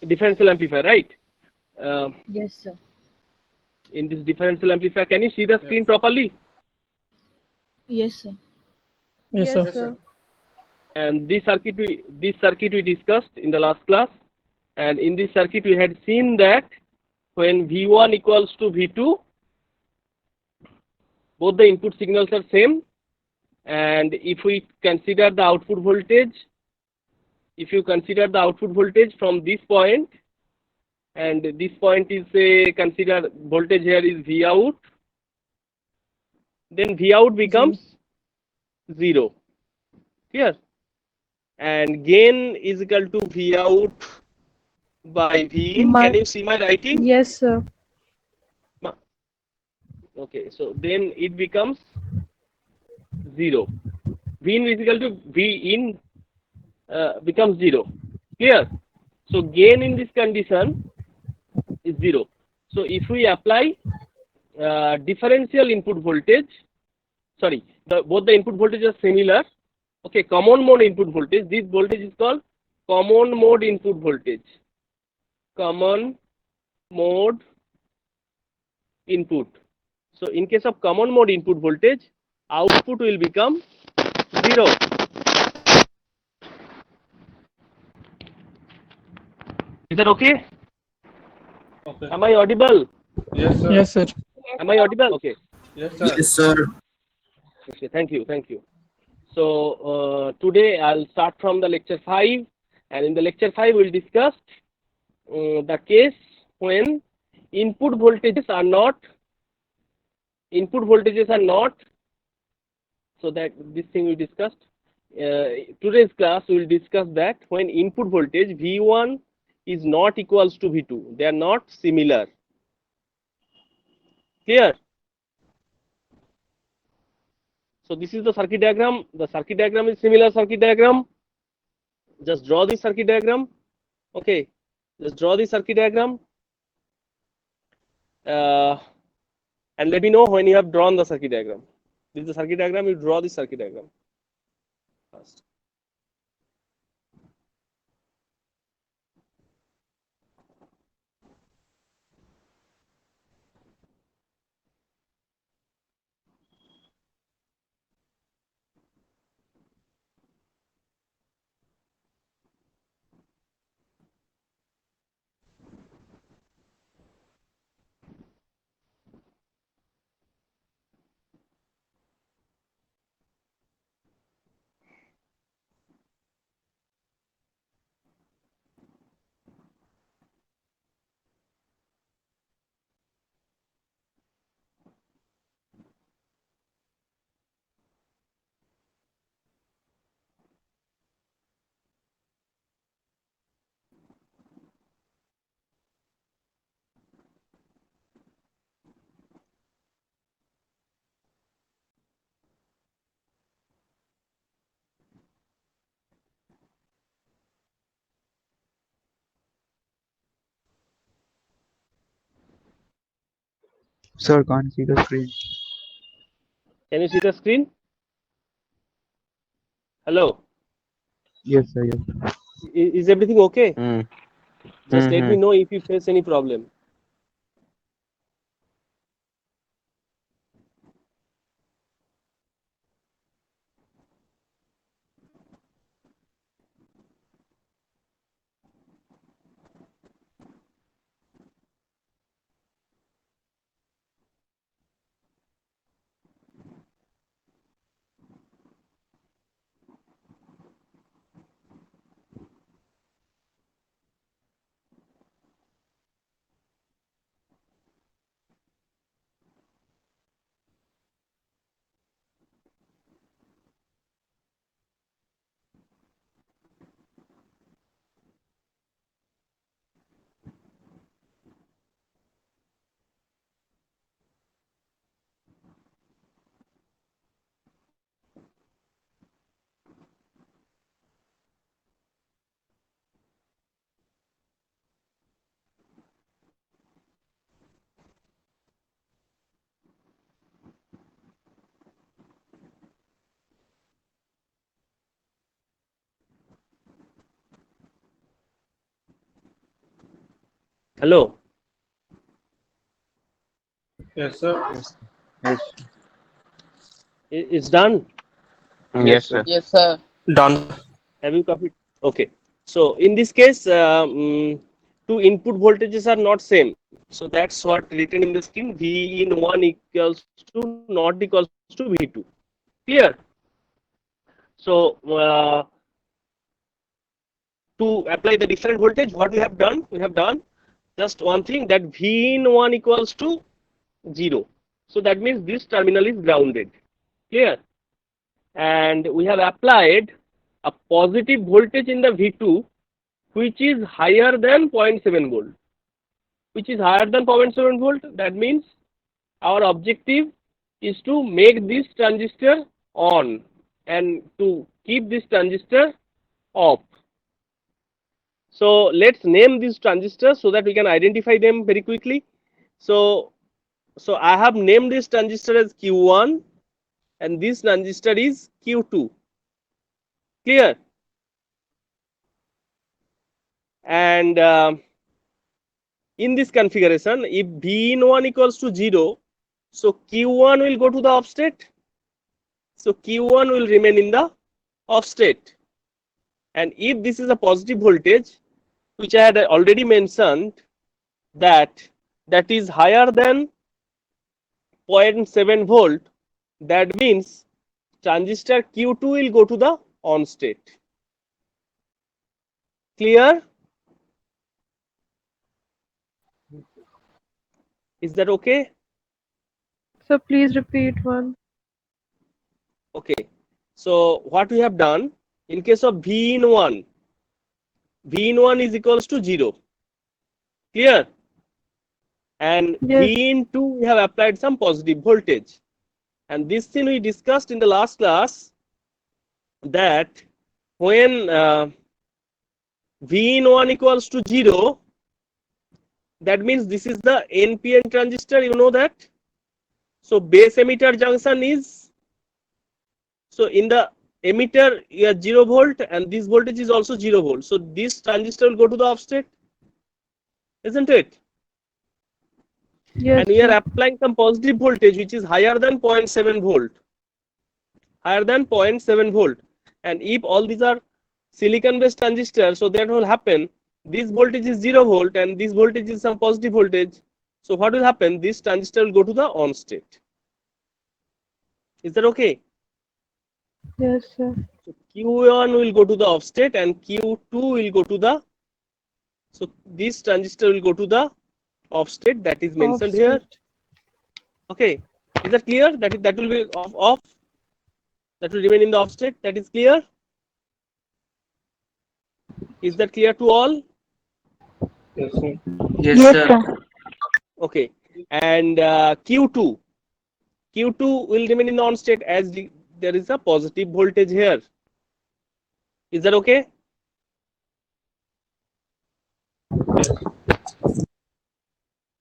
differential amplifier, right? Uh, Yes, sir. in this differential amplifier, can you see the screen properly? Yes, sir. Yes, Yes, sir. sir. And this circuit we discussed in the last class, and in this circuit we had seen that when V1 equals to V2, both the input signals are same, and if we consider the output voltage, if you consider the output voltage from this point, and this point is consider voltage here is V out, then V out becomes 0. Clear? And gain is equal to V out by V in. Can you see my writing? Yes, sir. Okay, so then it becomes 0. V in is equal to V in becomes 0. Clear? So gain in this condition is 0. So if we apply differential input voltage, sorry, both the input voltage are similar. Okay, common mode input voltage. This voltage is called common mode input voltage. Common mode input. So in case of common mode input voltage, output will become 0. Is that okay? Okay. Am I audible? Yes, sir. Yes, sir. Am I audible? Okay. Yes, sir. Yes, sir. Okay. Thank you. Thank you. So today I'll start from the lecture 5, and in the lecture 5 we'll discuss the case when input voltages are not. So that this thing we discussed. Today's class we will discuss that when input voltage V1 is not equals to V2, they are not similar. Clear? So this is the circuit diagram. The circuit diagram is similar circuit diagram. Just draw this circuit diagram. Okay, just draw this circuit diagram. And let me know when you have drawn the circuit diagram. This is the circuit diagram. You draw this circuit diagram first. Sir, can't see the screen. Can you see the screen? Hello. Yes, sir. Yes. Is everything okay? Hmm. Just let me know if you face any problem. Hello. Yes, sir. Yes. Yes. It's done. Yes, sir. Yes, sir. Done. Have you copied? Okay. So in this case, two input voltages are not same. So that's what written in the screen. V in one equals to not equals to V2. Clear? So to apply the different voltage, what we have done? We have done just one thing, that V in one equals to 0. So that means this terminal is grounded. Clear? And we have applied a positive voltage in the V2 which is higher than 0.7 volt. Which is higher than 0.7 volt. That means our objective is to make this transistor on and to keep this transistor off. So let's name these transistors so that we can identify them very quickly. So I have named this transistor as Q1 and this transistor is Q2. Clear? And in this configuration, if V in 1 equals to 0, so Q1 will go to the off state. So Q1 will remain in the off state. And if this is a positive voltage, which I had already mentioned, that is higher than 0.7 volt, that means transistor Q2 will go to the on state. Clear? Is that okay? So please repeat one. Okay. So what we have done, in case of V in 1, V in 1 is equals to 0. Clear? And Yes. V in 2 we have applied some positive voltage. And this thing we discussed in the last class, that when V in 1 equals to 0, that means this is the NPN transistor, you know that. So base emitter junction is, so in the emitter you have 0 volt and this voltage is also 0 volt. So this transistor will go to the off state, isn't it? Yes. And we are sir. applying some positive voltage which is higher than 0.7 volt. Higher than 0.7 volt. And if all these are silicon based transistors, so that will happen, this voltage is 0 volt and this voltage is some positive voltage. So what will happen? This transistor will go to the on state. Is that okay? Yes, sir. So Q1 will go to the off state and Q2 will go to the, so this transistor will go to the off state, that is mentioned here. Off-state. Okay, is that clear? That will be off. That will remain in the off state. That is clear. Is that clear to all? Yes, sir. Yes, Yes, sir. sir. Okay, and Q2 will remain in the on state as there is a positive voltage here. Is that okay?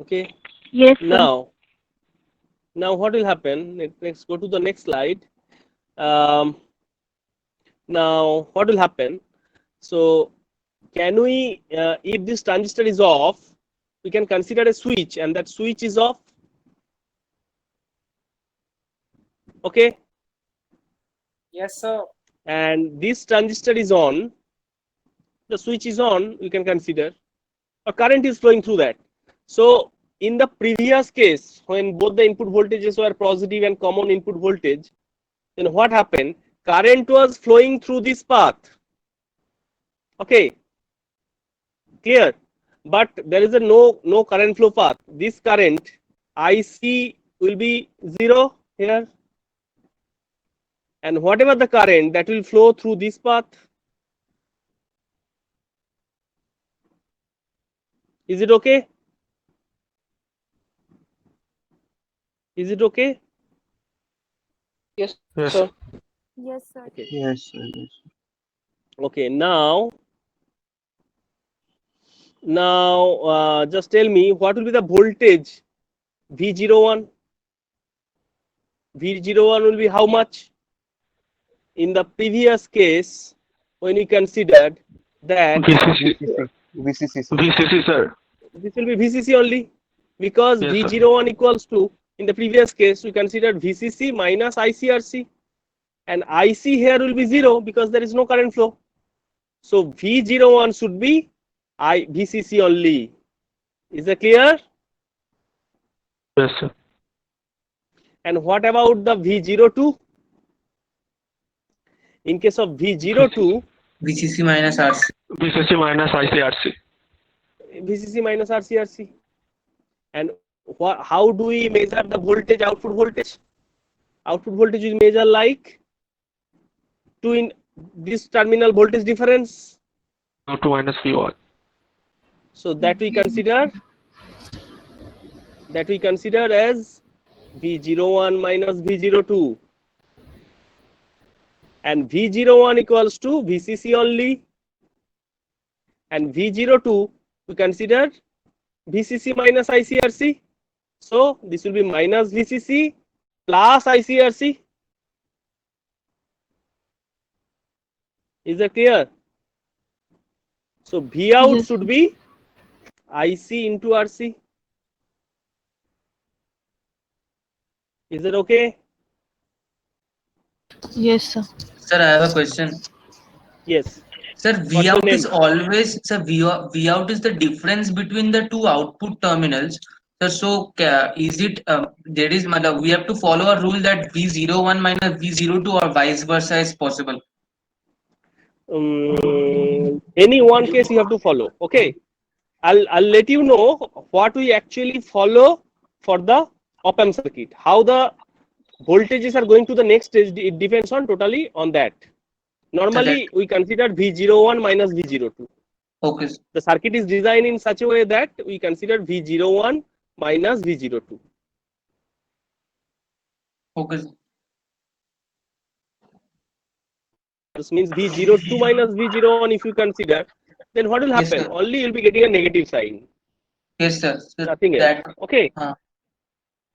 Okay. Yes, sir. Now what will happen? Let's go to the next slide. Now what will happen? So can we, if this transistor is off, we can consider a switch and that switch is off. Okay. Yes, sir. And this transistor is on, the switch is on, you can consider a current is flowing through that. So in the previous case, when both the input voltages were positive and common input voltage, then what happened? Current was flowing through this path. Okay, clear? But there is a no current flow path. This current IC will be 0 here, and whatever the current that will flow through this path. Is it okay? Is it okay? Yes, Yes. sir. Yes, sir. Okay. Yes, sir. Yes. Okay. Now just tell me what will be the voltage V01. V01 will be how much? In the previous case, when we considered that VCC. VCC, sir. VCC, sir. this will be VCC only, because Yes, sir. V01 equals to, in the previous case we considered VCC minus ICRC, and IC here will be 0 because there is no current flow. So V01 should be VCC only. Is that clear? Yes, sir. And what about the V02? In case of V02, VCC minus RC. VCC minus ICRC. VCC minus RCRC. And how do we measure the voltage, output voltage? Output voltage we measure like 2 in this terminal voltage difference. V2 minus V1. So that we consider as V01 minus V02. And V01 equals to VCC only, and V02 we consider VCC minus ICRC. So this will be minus VCC plus ICRC. Is that clear? So V out Yes. should be IC into RC. Is that okay? Yes, sir. Sir, I have a question. Yes. Sir, What's V your out name? is always, sir, V out is the difference between the two output terminals. Sir, so is it, there is, we have to follow a rule that V01 minus V02 or vice versa is possible. Any one case you have to follow. Okay. I'll let you know what we actually follow for the op-amp circuit. How the voltages are going to the next stage, it depends on totally on that. Normally we consider V01 minus V02. Okay, sir. The circuit is designed in such a way that we consider V01 minus V02. Okay, sir. This means V02 minus V01 if you consider, then what will Yes, happen? sir. Only you'll be getting a negative sign. Yes, sir. Sir, Nothing else. that, Okay.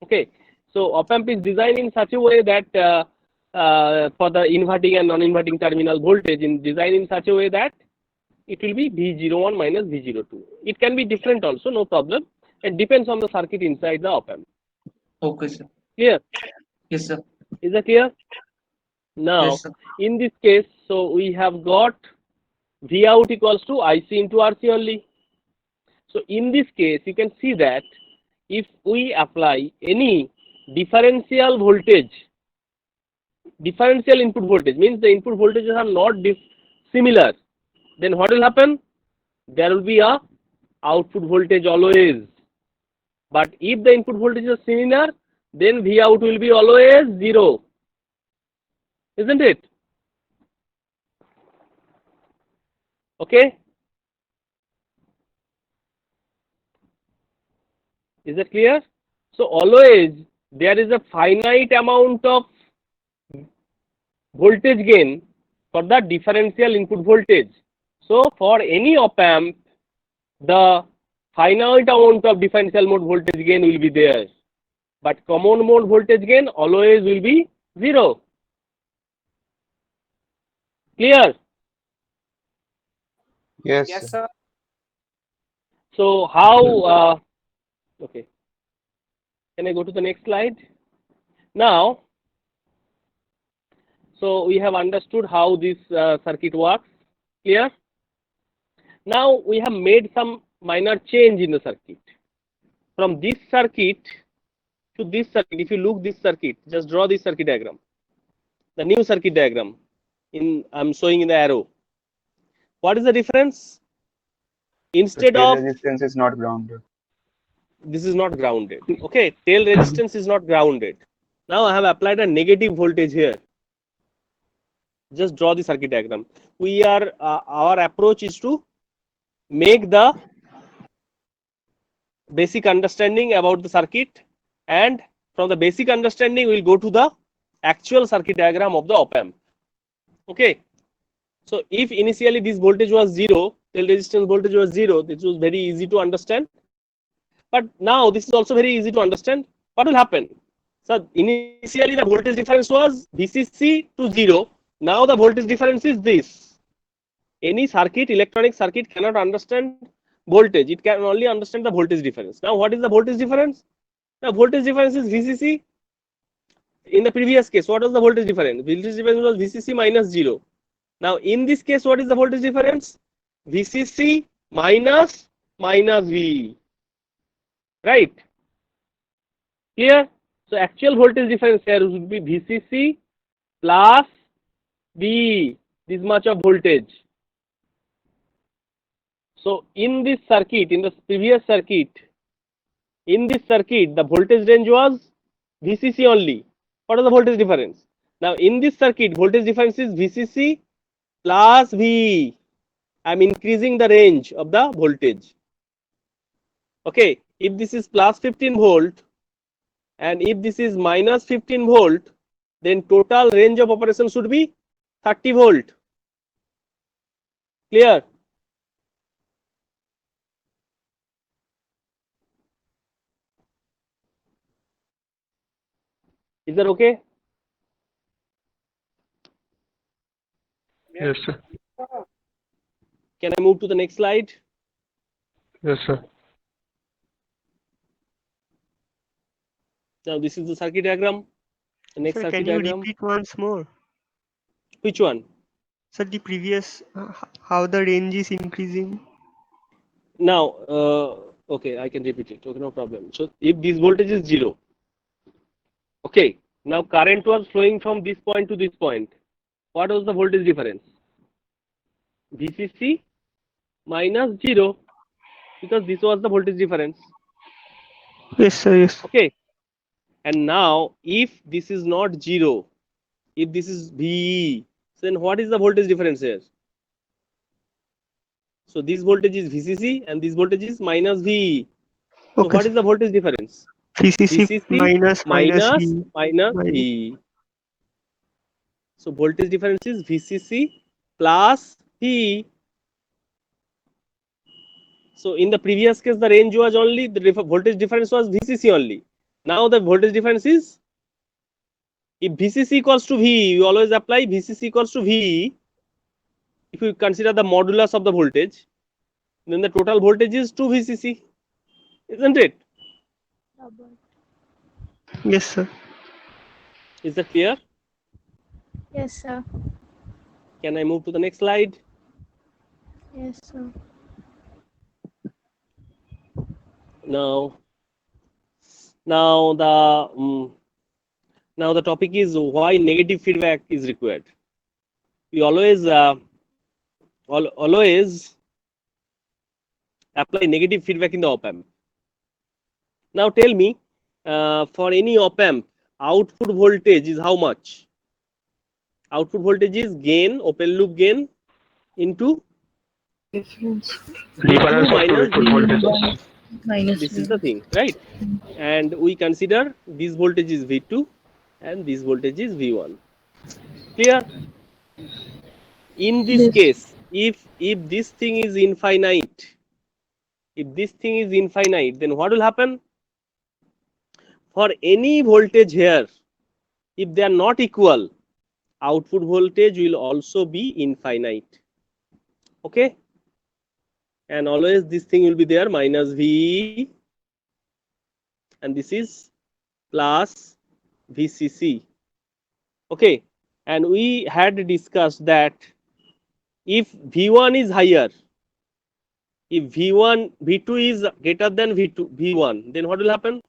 Okay. So op-amp is designed in such a way that for the inverting and non-inverting terminal voltage in design in such a way that it will be V01 minus V02. It can be different also, no problem. It depends on the circuit inside the op-amp. okay, sir. Clear? Yes, sir. Is that clear? Now, Yes, sir. in this case, so we have got V out equals to IC into RC only. So in this case, you can see that if we apply any differential voltage, differential input voltage means the input voltages are not similar, then what will happen? There will be a output voltage always. But if the input voltage is similar, then V out will be always 0. Isn't it? Okay. Is that clear? So always there is a finite amount of voltage gain for the differential input voltage. So for any op-amp, the finite amount of differential mode voltage gain will be there, but common mode voltage gain always will be 0. Clear? Yes, Yes, sir. sir. So how? Okay. Can I go to the next slide? Now, so we have understood how this circuit works. Clear? Now we have made some minor change in the circuit. From this circuit to this circuit, if you look this circuit, just draw this circuit diagram. The new circuit diagram. I'm showing in the arrow. What is the difference? Instead tail of resistance is not grounded. this is not grounded. Okay, tail resistance is not grounded. Now I have applied a negative voltage here. Just draw the circuit diagram. We are our approach is to make the basic understanding about the circuit, and from the basic understanding we will go to the actual circuit diagram of the op-amp. Okay. So if initially this voltage was 0, tail resistance voltage was 0, this was very easy to understand. But now this is also very easy to understand. What will happen? So initially the voltage difference was VCC to 0. Now the voltage difference is this. Any circuit, electronic circuit cannot understand voltage. It can only understand the voltage difference. Now, what is the voltage difference? The voltage difference is VCC. In the previous case, what was the voltage difference? Voltage difference was VCC minus 0. Now, in this case, what is the voltage difference? VCC minus V. Right? Clear? So, actual voltage difference here would be VCC plus V. This much of voltage. So, in this circuit, in the previous circuit, in this circuit, the voltage range was VCC only. What is the voltage difference? Now, in this circuit, voltage difference is VCC plus V. I am increasing the range of the voltage. Okay, if this is plus 15 volt and if this is minus 15 volt, then total range of operation should be 30 volt. Clear? Is that okay? Yes, sir. Can I move to the next slide? Yes, sir. Now this is the circuit diagram. The next Sir, circuit can you diagram. repeat once more? Which one? Sir, the previous, how the range is increasing. Now, okay, I can repeat it. Okay, no problem. So if this voltage is 0, okay, now current was flowing from this point to this point. What was the voltage difference? VCC minus 0, because this was the voltage difference. Yes, sir, yes. Okay. And now, if this is not 0, if this is VE, then what is the voltage difference here? So this voltage is VCC and this voltage is minus VE. So Okay, what is the voltage difference? VCC minus V. minus VE. So voltage difference is VCC plus VE. So in the previous case, the range was only, the voltage difference was VCC only. Now the voltage difference is, if VCC equals to V, we always apply VCC equals to V. If you consider the modulus of the voltage, then the total voltage is 2 VCC, isn't it? Yes, sir. Is that clear? Yes, sir. Can I move to the next slide? Yes, sir. Now the topic is why negative feedback is required. We always always apply negative feedback in the op amp. Now tell me, for any op amp, output voltage is how much? Output voltage is gain, open loop gain into Difference V2 of minus output voltages. Minus this V. is the thing, right? And we consider this voltage is V2 and this voltage is V1. Clear? In this Yes. case, if this thing is infinite, then what will happen? For any voltage here, if they are not equal, output voltage will also be infinite. Okay? And always this thing will be there, minus V, and this is plus VCC. Okay, and we had discussed that if V1 is higher, if V2 is greater than V1, then what will happen?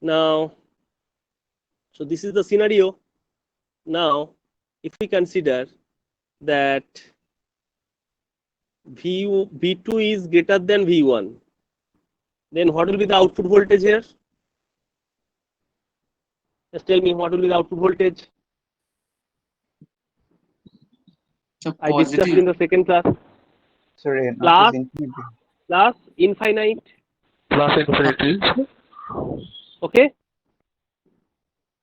Now, so this is the scenario. Now, if we consider that V2 is greater than V1, then what will be the output voltage here? Just tell me what will be the output voltage. So I discussed in the second class. Sorry, Plus- infinity. Plus infinite. Plus infinity. Okay.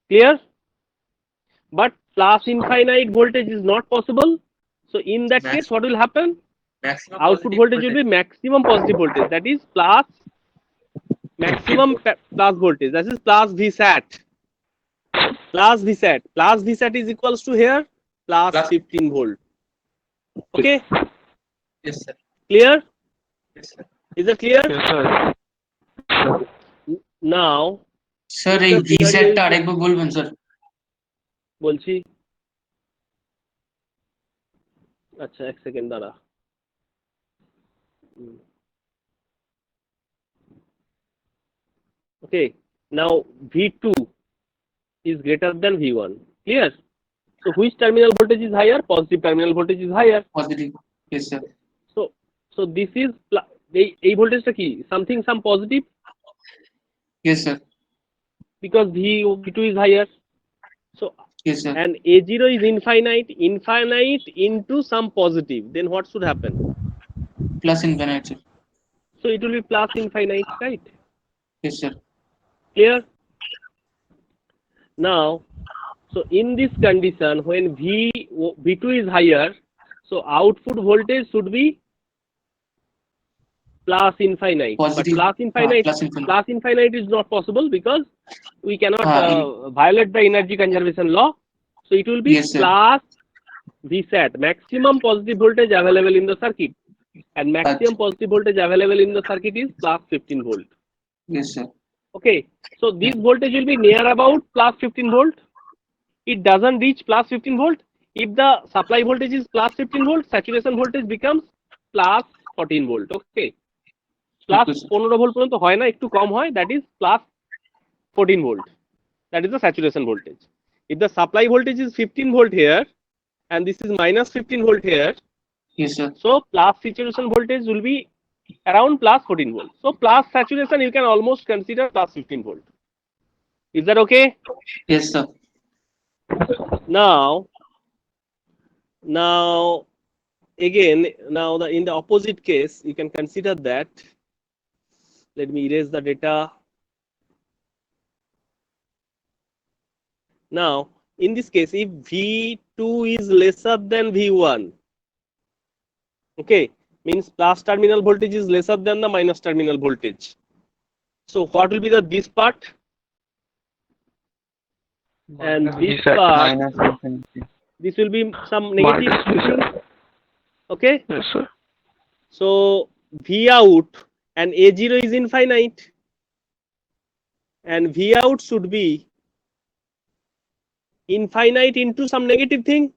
Clear? But plus infinite voltage is not possible. So in that case, what will happen? maximum Output positive voltage will be maximum positive voltage. That is plus maximum plus voltage. That is plus Vsat. Plus Vsat. Plus Vsat is equals to here plus Plus- 15 volt. Okay, Yes, sir. clear? Yes, sir. Is that clear? Yes, sir. Sir. Now Sir, the এই scenario রিসেটটা is- আরেকবার বলবেন sir? বলছি আচ্ছা এক second দাঁড়া okay now V2 is greater than V1 clear so which terminal voltage is higher positive terminal voltage is higher positive. Yes, sir. so this is এই ভোল্টেজটা কি something some positive Yes, sir. because V2 is higher so Yes, sir. and A0 is infinite into some positive then what should happen Plus infinite, sir. so it will be plus infinite right Yes, sir. clear now so in this condition when V2 is higher so output voltage should be plus infinite Positive. but plus infinite is not possible because we cannot violate the energy conservation law so it will be Yes, sir. plus Vsat maximum positive voltage available in the circuit and maximum positive voltage available in the circuit is plus 15 volt Yes, sir. okay so this voltage will be near about plus 15 volt it doesn't reach plus 15 volt if the supply voltage is plus 15 volt saturation voltage becomes plus 14 volt okay plus Okay, sir. 15 volt পর্যন্ত হয় না একটু কম হয় that is plus 14 volt that is the saturation voltage if the supply voltage is 15 volt here and this is minus 15 volt here Yes, sir. so plus saturation voltage will be around plus 14 volt so plus saturation you can almost consider plus 15 volt is that okay Yes, sir. now again now in the opposite case you can consider that let me erase the data now in this case if V2 is lesser than V1 okay means plus terminal voltage is lesser than the minus terminal voltage so what will be this part and this Vsat. part Minus infinity. this will be some negative Minus Vsat. okay Yes, sir. so V out and A0 is infinite and V out should be infinite into some negative thing